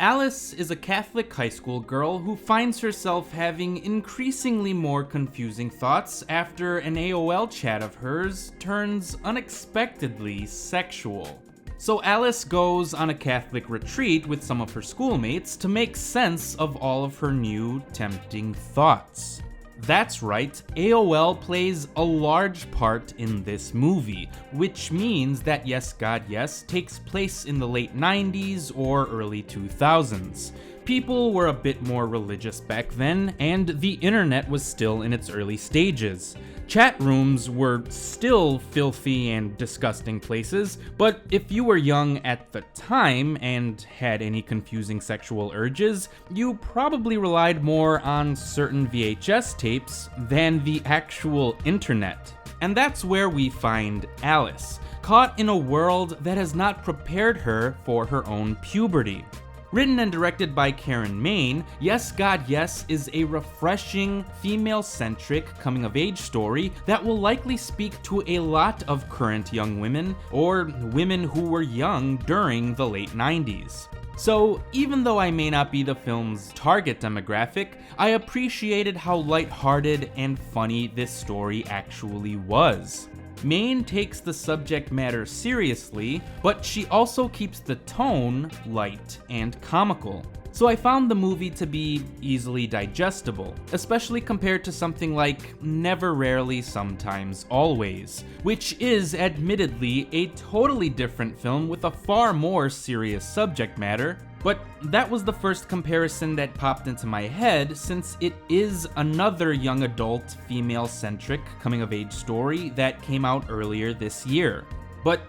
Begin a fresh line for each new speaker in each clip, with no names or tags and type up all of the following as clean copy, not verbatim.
Alice is a Catholic high school girl who finds herself having increasingly more confusing thoughts after an AOL chat of hers turns unexpectedly sexual. So Alice goes on a Catholic retreat with some of her schoolmates to make sense of all of her new, tempting thoughts. That's right, AOL plays a large part in this movie, which means that Yes God Yes takes place in the late 90s or early 2000s. People were a bit more religious back then, and the internet was still in its early stages. Chat rooms were still filthy and disgusting places, but if you were young at the time and had any confusing sexual urges, you probably relied more on certain VHS tapes than the actual internet. And that's where we find Alice, caught in a world that has not prepared her for her own puberty. Written and directed by Karen Maine, Yes God Yes is a refreshing, female-centric coming-of-age story that will likely speak to a lot of current young women, or women who were young during the late 90s. So, even though I may not be the film's target demographic, I appreciated how lighthearted and funny this story actually was. Maine takes the subject matter seriously, but she also keeps the tone light and comical. So I found the movie to be easily digestible, especially compared to something like Never, Rarely, Sometimes, Always, which is admittedly a totally different film with a far more serious subject matter. But that was the first comparison that popped into my head, since it is another young adult, female-centric coming-of-age story that came out earlier this year. But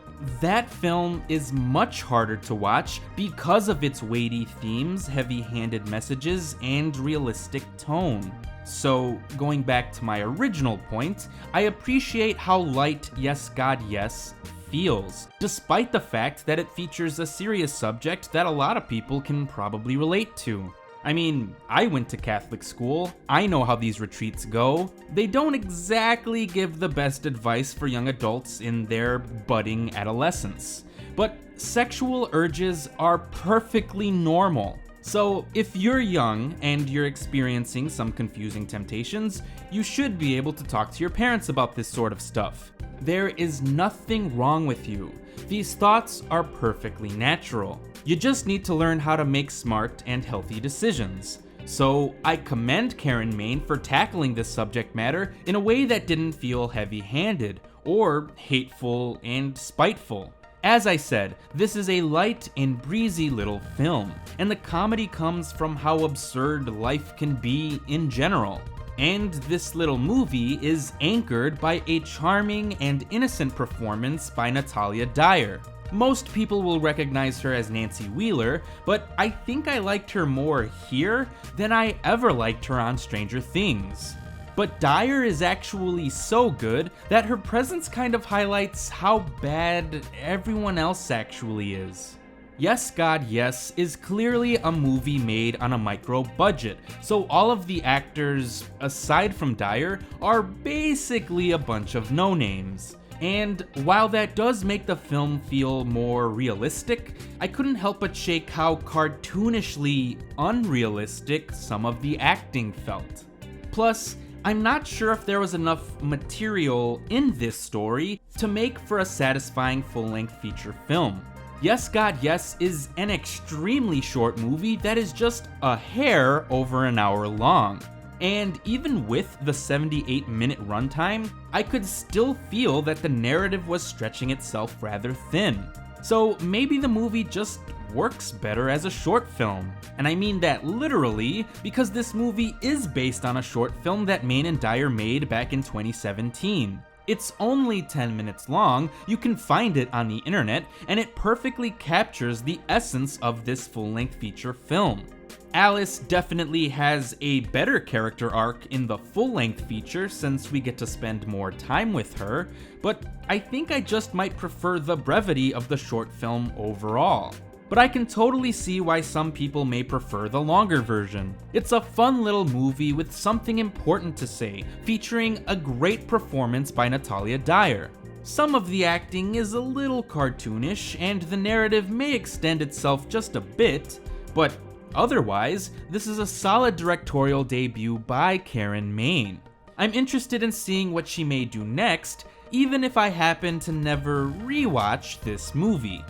that film is much harder to watch because of its weighty themes, heavy-handed messages, and realistic tone. So, going back to my original point, I appreciate how light Yes God Yes feels, despite the fact that it features a serious subject that a lot of people can probably relate to. I mean, I went to Catholic school, I know how these retreats go. They don't exactly give the best advice for young adults in their budding adolescence. But sexual urges are perfectly normal. So, if you're young and you're experiencing some confusing temptations, you should be able to talk to your parents about this sort of stuff. There is nothing wrong with you. These thoughts are perfectly natural. You just need to learn how to make smart and healthy decisions. So, I commend Karen Maine for tackling this subject matter in a way that didn't feel heavy-handed or hateful and spiteful. As I said, this is a light and breezy little film, and the comedy comes from how absurd life can be in general. And this little movie is anchored by a charming and innocent performance by Natalia Dyer. Most people will recognize her as Nancy Wheeler, but I think I liked her more here than I ever liked her on Stranger Things. But Dyer is actually so good that her presence kind of highlights how bad everyone else actually is. Yes God Yes is clearly a movie made on a micro budget, so all of the actors, aside from Dyer, are basically a bunch of no-names. And while that does make the film feel more realistic, I couldn't help but shake how cartoonishly unrealistic some of the acting felt. Plus, I'm not sure if there was enough material in this story to make for a satisfying full-length feature film. Yes God Yes is an extremely short movie that is just a hair over an hour long. And even with the 78-minute runtime, I could still feel that the narrative was stretching itself rather thin. So maybe the movie just works better as a short film. And I mean that literally, because this movie is based on a short film that Maine and Dyer made back in 2017. It's only 10 minutes long, you can find it on the internet, and it perfectly captures the essence of this full-length feature film. Alice definitely has a better character arc in the full-length feature since we get to spend more time with her, but I think I just might prefer the brevity of the short film overall. But I can totally see why some people may prefer the longer version. It's a fun little movie with something important to say, featuring a great performance by Natalia Dyer. Some of the acting is a little cartoonish, and the narrative may extend itself just a bit, But otherwise, this is a solid directorial debut by Karen Maine. I'm interested in seeing what she may do next, even if I happen to never rewatch this movie.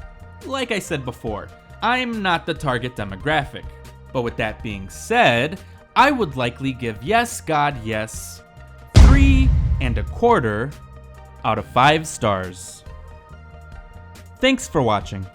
Like I said before, I'm not the target demographic. But with that being said, I would likely give Yes God Yes 3.25 out of 5 stars. Thanks for watching.